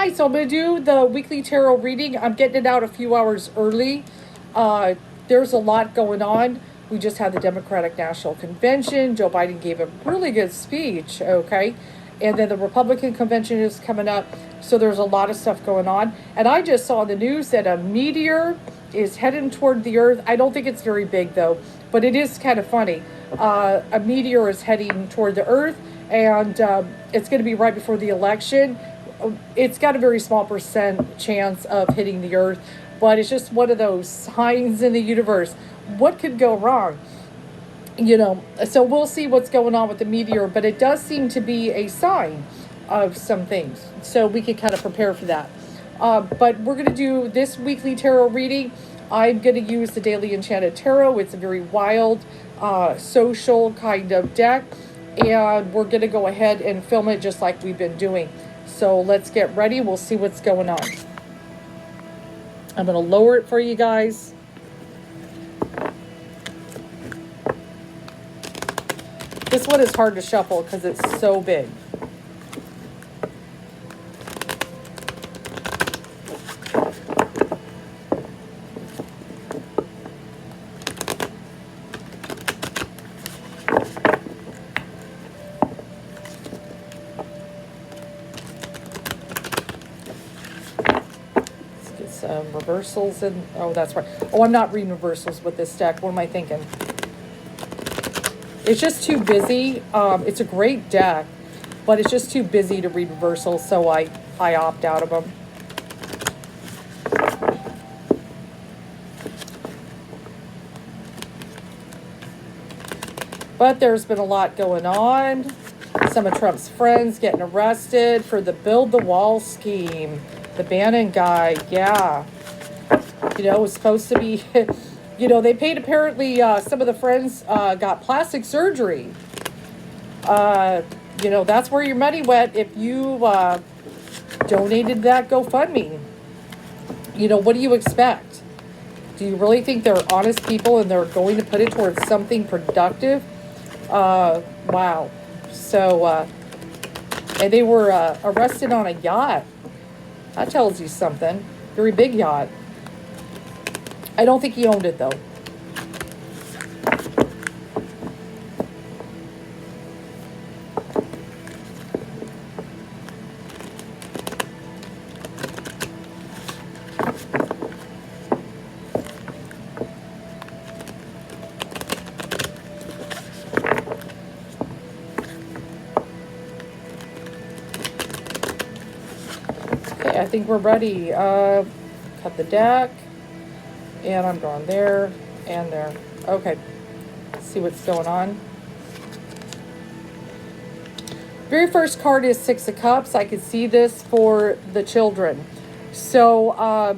Hi, so I'm going to do the weekly tarot reading. I'm getting it out a few hours early. There's a lot going on. We just had the Democratic National Convention. Joe Biden gave a really good speech, okay? And then the Republican convention is coming up. So there's a lot of stuff going on. And I just saw in the news that a meteor is heading toward the Earth. I don't think it's very big, though, but it is kind of funny. A meteor is heading toward the Earth, and it's going to be right before the election. It's got a very small percent chance of hitting the Earth, but it's just one of those signs in the universe. What could go wrong? So we'll see what's going on with the meteor, but it does seem to be a sign of some things, so we can kind of prepare for that. But we're going to do this weekly tarot reading. I'm going to use the Daily Enchanted Tarot. It's a very wild, social kind of deck, and we're going to go ahead and film it just like we've been doing. So let's get ready. We'll see what's going on. I'm going to lower it for you guys. This one is hard to shuffle because it's so big. Some reversals and oh, that's right. Oh, I'm not reading reversals with this deck. What am I thinking? It's just too busy. It's a great deck, but it's just too busy to read reversals, so I opt out of them. But there's been a lot going on. Some of Trump's friends getting arrested for the Build the Wall scheme. The Bannon guy, yeah. It was supposed to be, they paid apparently, some of the friends got plastic surgery. That's where your money went if you donated that GoFundMe. What do you expect? Do you really think they're honest people and they're going to put it towards something productive? Wow. So, and they were arrested on a yacht. That tells you something. Very big yacht. I don't think he owned it, though. I think we're ready. Cut the deck. And I'm going there and there. Okay. Let's see what's going on. Very first card is Six of Cups. I can see this for the children. So,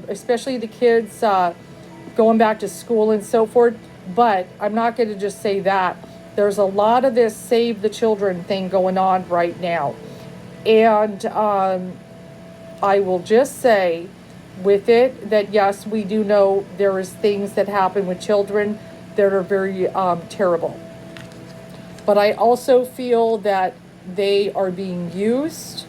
especially the kids going back to school and so forth. But I'm not going to just say that. There's a lot of this Save the Children thing going on right now. And I will just say with it that yes, we do know there is things that happen with children that are very terrible. But I also feel that they are being used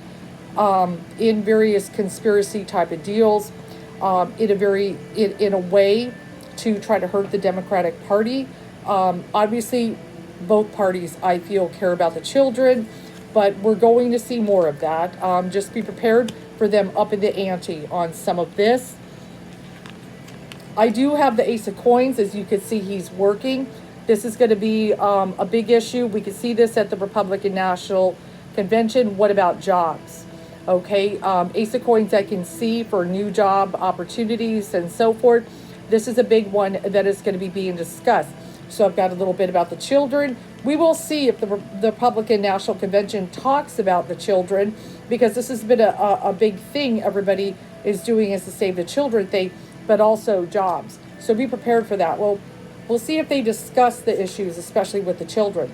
in various conspiracy type of deals in a way to try to hurt the Democratic Party. Obviously, both parties, I feel, care about the children, but we're going to see more of that. Just be prepared for them up in the ante on some of this. I do have the Ace of Coins. As you can see, he's working. This is going to be a big issue. We can see this at the Republican National Convention. What about jobs? Okay, Ace of Coins I can see for new job opportunities and so forth. This is a big one that is going to be being discussed. So I've got a little bit about the children. We will see if the Republican National Convention talks about the children, because this has been a big thing everybody is doing, is the Save the Children thing, but also jobs. So be prepared for that. Well, we'll see if they discuss the issues, especially with the children.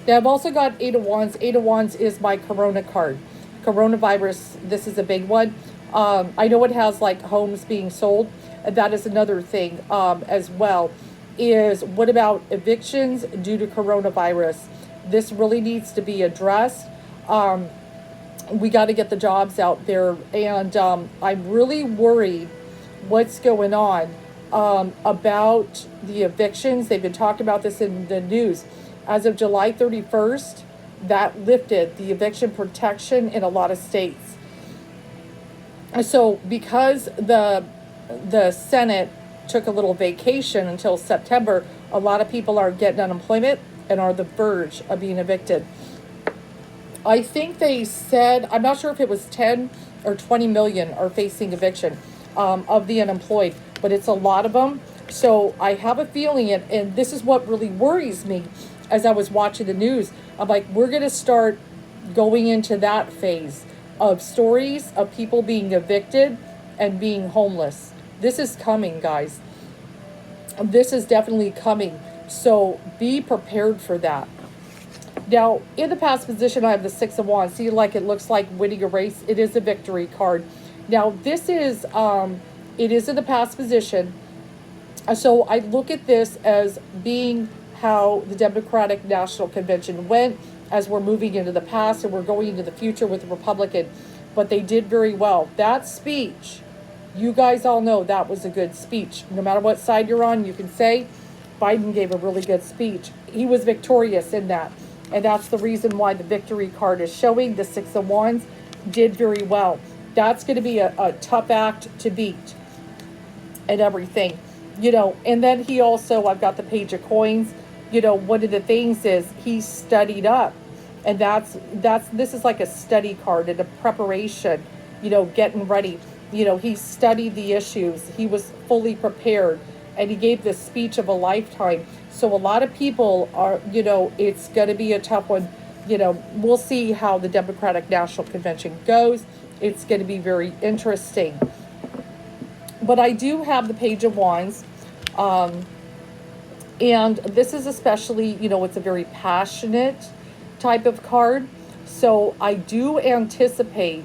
Now, I've also got Eight of Wands. Eight of Wands is my Corona card. Coronavirus, this is a big one. I know it has like homes being sold. That is another thing as well. Is what about evictions due to coronavirus? This really needs to be addressed. We got to get the jobs out there. And I'm really worried what's going on about the evictions. They've been talking about this in the news. As of July 31st, that lifted the eviction protection in a lot of states. So because the Senate took a little vacation until September, a lot of people are getting unemployment and are on the verge of being evicted. I think they said, I'm not sure if it was 10 or 20 million are facing eviction of the unemployed, but it's a lot of them. So I have a feeling, and this is what really worries me as I was watching the news. I'm like, we're going to start going into that phase of stories of people being evicted and being homeless. This is coming, guys. This is definitely coming. So be prepared for that. Now, in the past position, I have the Six of Wands. See, like it looks like winning a race. It is a victory card. Now, this is, it is in the past position. So I look at this as being how the Democratic National Convention went as we're moving into the past and we're going into the future with the Republican. But they did very well. That speech, you guys all know that was a good speech. No matter what side you're on, you can say Biden gave a really good speech. He was victorious in that. And that's the reason why the victory card is showing. The Six of Wands did very well. That's going to be a tough act to beat and everything. You know, and then he also, I've got the Page of Coins. You know, one of the things is he studied up. And this is like a study card and a preparation, you know, getting ready. You know, he studied the issues. He was fully prepared. And he gave this speech of a lifetime. So a lot of people are, you know, it's going to be a tough one. You know, we'll see how the Democratic National Convention goes. It's going to be very interesting. But I do have the Page of Wands. And this is especially, you know, it's a very passionate type of card. So I do anticipate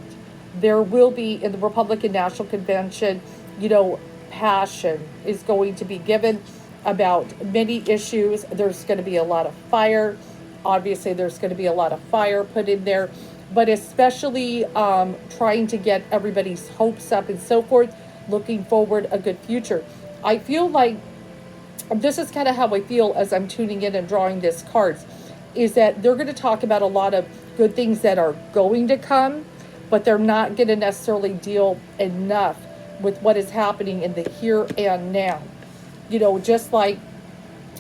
there will be in the Republican National Convention, you know, passion is going to be given about many issues. There's going to be a lot of fire. Obviously, there's going to be a lot of fire put in there, but especially trying to get everybody's hopes up and so forth, looking forward a good future. I feel like this is kind of how I feel as I'm tuning in and drawing this cards, is that they're going to talk about a lot of good things that are going to come, but they're not going to necessarily deal enough with what is happening in the here and now. You know, just like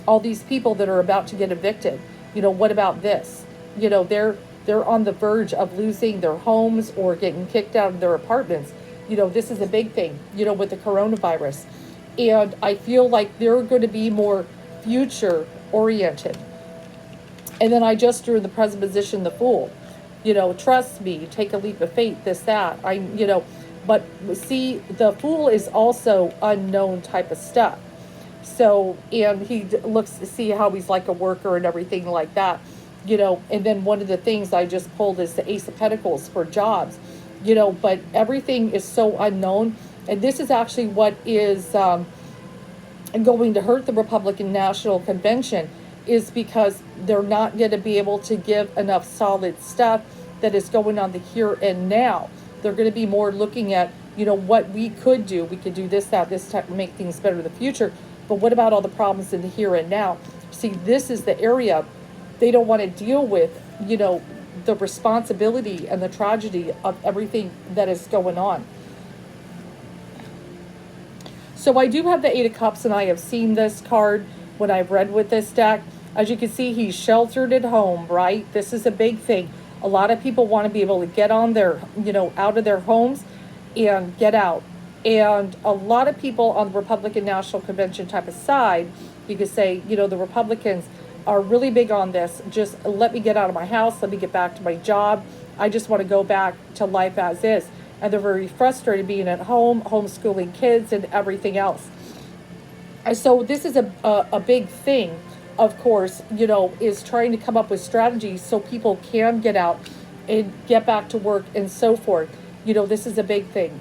all these people that are about to get evicted. You know, what about this? You know, they're on the verge of losing their homes or getting kicked out of their apartments. You know, this is a big thing, you know, with the coronavirus. And I feel like they're going to be more future oriented. And then I just drew in the present position, the Fool. You know, trust me, take a leap of faith, this, that. You know, but see, the Fool is also unknown type of stuff. So, and he looks to see how he's like a worker and everything like that, you know. And then one of the things I just pulled is the Ace of Pentacles for jobs, you know, but everything is so unknown. And this is actually what is going to hurt the Republican National Convention, is because they're not going to be able to give enough solid stuff that is going on the here and now. They're going to be more looking at, you know, what we could do. We could do this, that, this to make things better in the future. But what about all the problems in the here and now? See, this is the area they don't want to deal with, you know, the responsibility and the tragedy of everything that is going on. So I do have the Eight of Cups, and I have seen this card when I've read with this deck. As you can see, he's sheltered at home, right? This is a big thing. A lot of people want to be able to get on their, you know, out of their homes and get out. And a lot of people on the Republican National Convention type of side, you could say, you know, the Republicans are really big on this. Just let me get out of my house. Let me get back to my job. I just want to go back to life as is. And they're very frustrated being at home, homeschooling kids and everything else. And so this is a big thing, of course, you know, is trying to come up with strategies so people can get out and get back to work and so forth. You know, this is a big thing.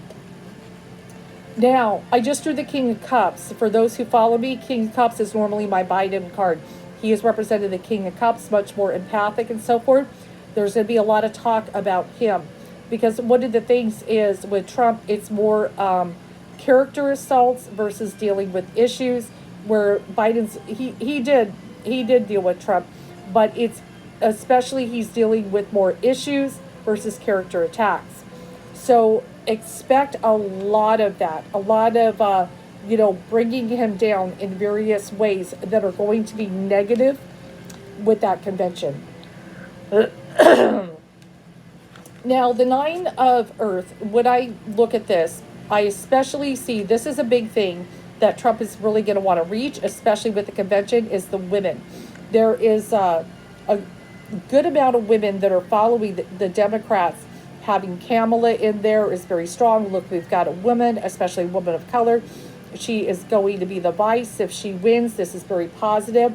Now, I just drew the King of Cups. For those who follow me, King of Cups is normally my Biden card. He is represented the King of Cups, much more empathic and so forth. There's going to be a lot of talk about him. because one of the things is with Trump, it's more character assaults versus dealing with issues. Where Biden's he did deal with Trump, but it's especially he's dealing with more issues versus character attacks. So expect a lot of that, a lot of bringing him down in various ways that are going to be negative with that convention. Now, the Nine of Earth, when I look at this, I especially see this is a big thing that Trump is really going to want to reach, especially with the convention, is the women. There is a good amount of women that are following the Democrats. Having Kamala in there is very strong. Look, we've got a woman, especially a woman of color. She is going to be the vice if she wins. This is very positive.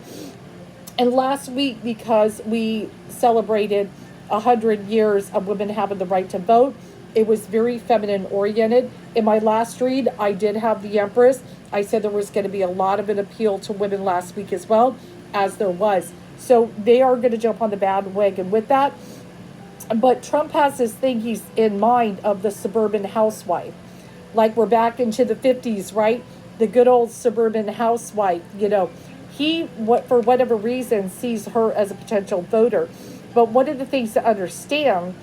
And last week, because we celebrated 100 years of women having the right to vote, it was very feminine oriented. In my last read, I did have the Empress. I said there was going to be a lot of an appeal to women last week as well, as there was. So they are going to jump on the bandwagon with that. But Trump has this thing he's in mind of the suburban housewife. Like we're back into the 50s, right? The good old suburban housewife, He, for whatever reason, sees her as a potential voter. But one of the things to understand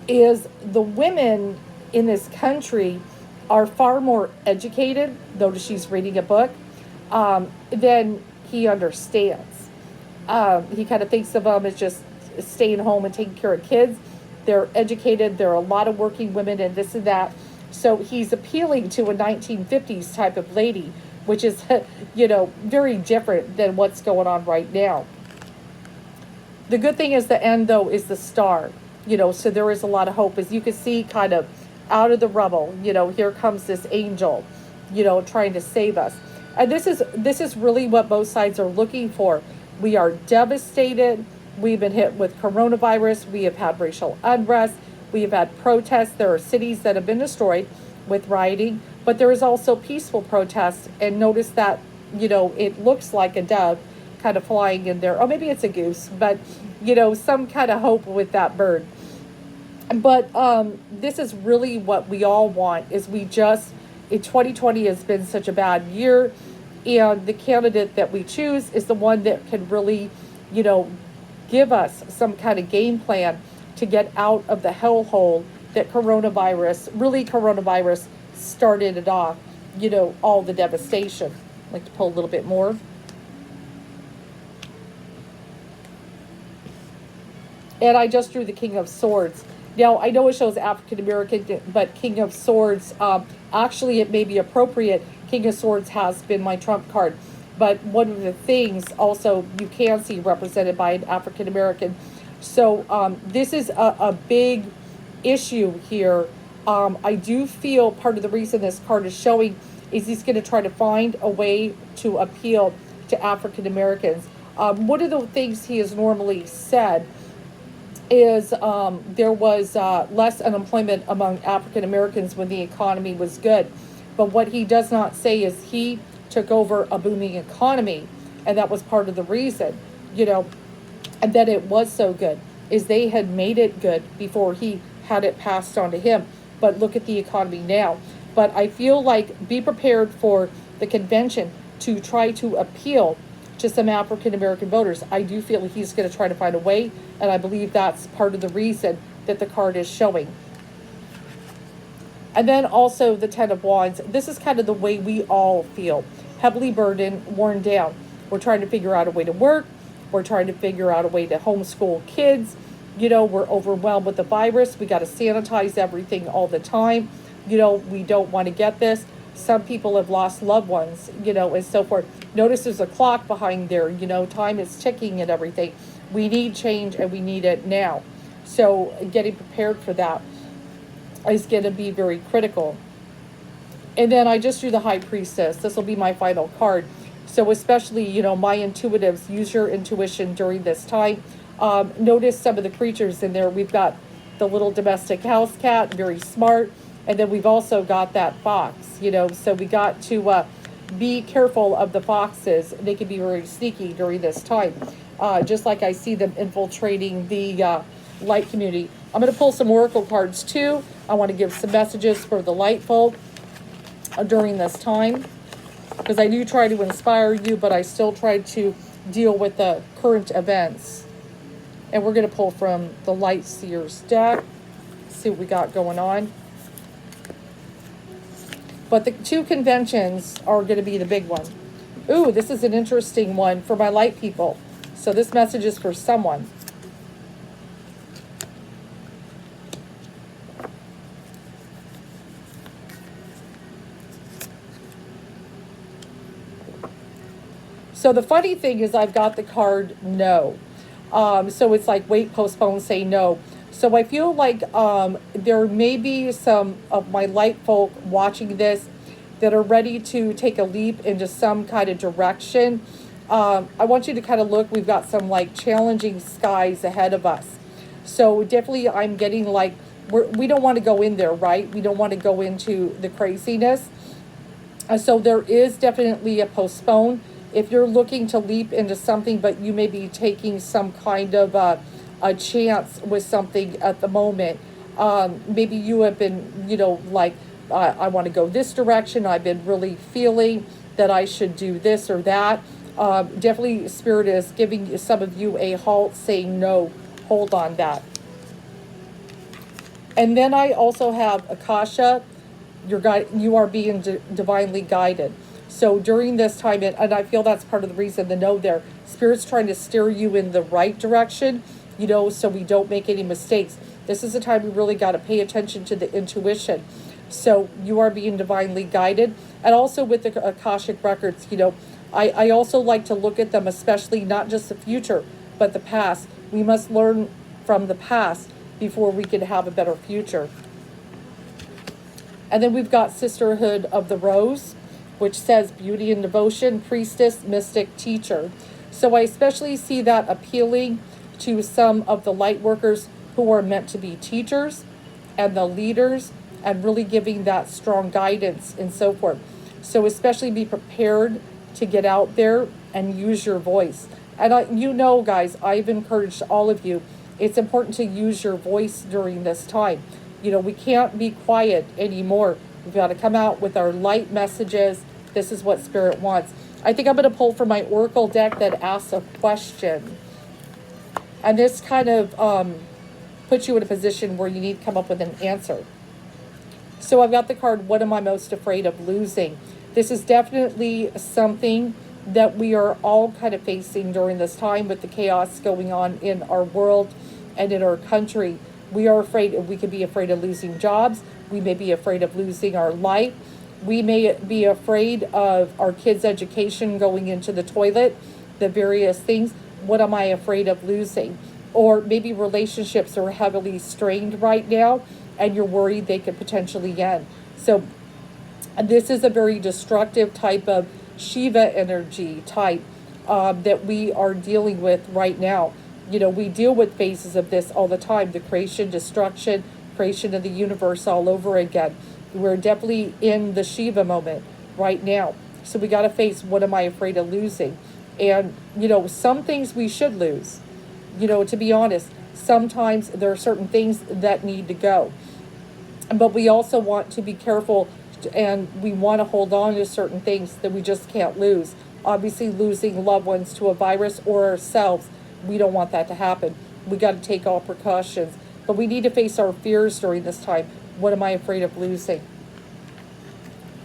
is the women in this country are far more educated, though she's reading a book, than he understands. He kind of thinks of them as just staying home and taking care of kids. They're educated. There are a lot of working women and this and that. So he's appealing to a 1950s type of lady, which is, very different than what's going on right now. The good thing is the end, though, is the star, so there is a lot of hope. As you can see, kind of out of the rubble, here comes this angel, trying to save us. And this is really what both sides are looking for. We are devastated. We've been hit with coronavirus. We have had racial unrest. We have had protests. There are cities that have been destroyed with rioting, but there is also peaceful protests. And notice that, it looks like a dove kind of flying in there. Or maybe it's a goose, but, some kind of hope with that bird. But this is really what we all want, is 2020 has been such a bad year. And the candidate that we choose is the one that can really, give us some kind of game plan to get out of the hellhole that coronavirus started it off, all the devastation. I'd like to pull a little bit more. And I just drew the King of Swords. Now, I know it shows African American, but King of Swords, actually it may be appropriate. King of Swords has been my trump card. But one of the things also you can see represented by an African American. So this is a big issue here. I do feel part of the reason this card is showing is he's going to try to find a way to appeal to African Americans. One of the things he has normally said is there was less unemployment among African Americans when the economy was good. But what he does not say is he took over a booming economy, and that was part of the reason, and that it was so good, is they had made it good before he had it passed on to him. But look at the economy now. But I feel like be prepared for the convention to try to appeal to some African American voters. I do feel he's going to try to find a way, and I believe that's part of the reason that the card is showing. And then also the Ten of Wands. This is kind of the way we all feel. Heavily burdened, worn down. We're trying to figure out a way to work. We're trying to figure out a way to homeschool kids. We're overwhelmed with the virus. We got to sanitize everything all the time. We don't want to get this. Some people have lost loved ones, and so forth. Notice there's a clock behind there. Time is ticking and everything. We need change, and we need it now. So getting prepared for that is going to be very critical. And then I just drew the High Priestess. This will be my final card. So especially, my intuitives, use your intuition during this time. Notice some of the creatures in there. We've got the little domestic house cat, very smart. And then we've also got that fox, So we got to be careful of the foxes. They can be very sneaky during this time. Just like I see them infiltrating the light community. I'm going to pull some oracle cards too. I want to give some messages for the light folk during this time, because I do try to inspire you, but I still try to deal with the current events. And we're going to pull from the Light Seers deck, see what we got going on. But the 2 conventions are going to be the big one. Ooh, this is an interesting one for my light people. So this message is for someone. So the funny thing is I've got the card no. So it's like wait, postpone, say no. So I feel like there may be some of my light folk watching this that are ready to take a leap into some kind of direction. I want you to kind of look, we've got some like challenging skies ahead of us. So definitely I'm getting like, we don't want to go in there, right? We don't want to go into the craziness. So there is definitely a postpone. If you're looking to leap into something, but you may be taking some kind of a chance with something at the moment. Maybe you have been, you know, like, I want to go this direction. I've been really feeling that I should do this or that. Definitely Spirit is giving some of you a halt, saying no, hold on that. And then I also have Akasha, you are being divinely guided. So during this time, and I feel that's part of the reason, the no there, Spirit's trying to steer you in the right direction, you know, so we don't make any mistakes. This is a time we really got to pay attention to the intuition. So you are being divinely guided. And also with the Akashic records, you know, I also like to look at them, especially not just the future, but the past. We must learn from the past before we can have a better future. And then we've got Sisterhood of the Rose, which says beauty and devotion, priestess, mystic, teacher. So I especially see that appealing to some of the light workers who are meant to be teachers and the leaders, and really giving that strong guidance and so forth. So especially be prepared to get out there and use your voice. And you know, guys, I've encouraged all of you, it's important to use your voice during this time. You know, we can't be quiet anymore. We've got to come out with our light messages. This is what Spirit wants. I think I'm going to pull from my Oracle deck that asks a question. And this kind of puts you in a position where you need to come up with an answer. So I've got the card, what am I most afraid of losing? This is definitely something that we are all kind of facing during this time with the chaos going on in our world and in our country. We are afraid, we could be afraid of losing jobs. We may be afraid of losing our life. We may be afraid of our kids' education going into the toilet, the various things. What am I afraid of losing? Or maybe relationships are heavily strained right now and you're worried they could potentially end. So this is a very destructive type of Shiva energy type that we are dealing with right now. You know, we deal with phases of this all the time, the creation, destruction, creation of the universe all over again. We're definitely in the Shiva moment right now. So we got to face, what am I afraid of losing? And, you know, some things we should lose. You know, to be honest, sometimes there are certain things that need to go. But we also want to be careful, and we want to hold on to certain things that we just can't lose. Obviously, losing loved ones to a virus or ourselves, we don't want that to happen. We got to take all precautions. But we need to face our fears during this time. What am I afraid of losing?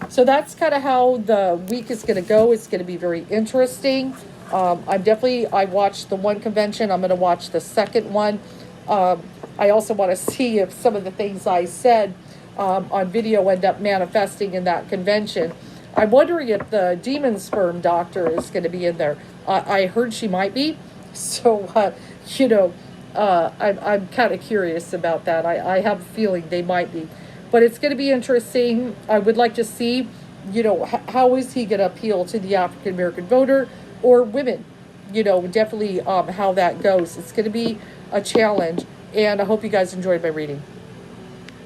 So that's kind of how the week is going to go. It's going to be very interesting. I watched the one convention. I'm going to watch the second one. I also want to see if some of the things I said on video end up manifesting in that convention. I'm wondering if the demon sperm doctor is going to be in there. I heard she might be. So, you know, I'm kind of curious about that. I have a feeling they might be. But it's going to be interesting. I would like to see, you know, how is he going to appeal to the African-American voter or women? You know, definitely how that goes. It's going to be a challenge. And I hope you guys enjoyed my reading.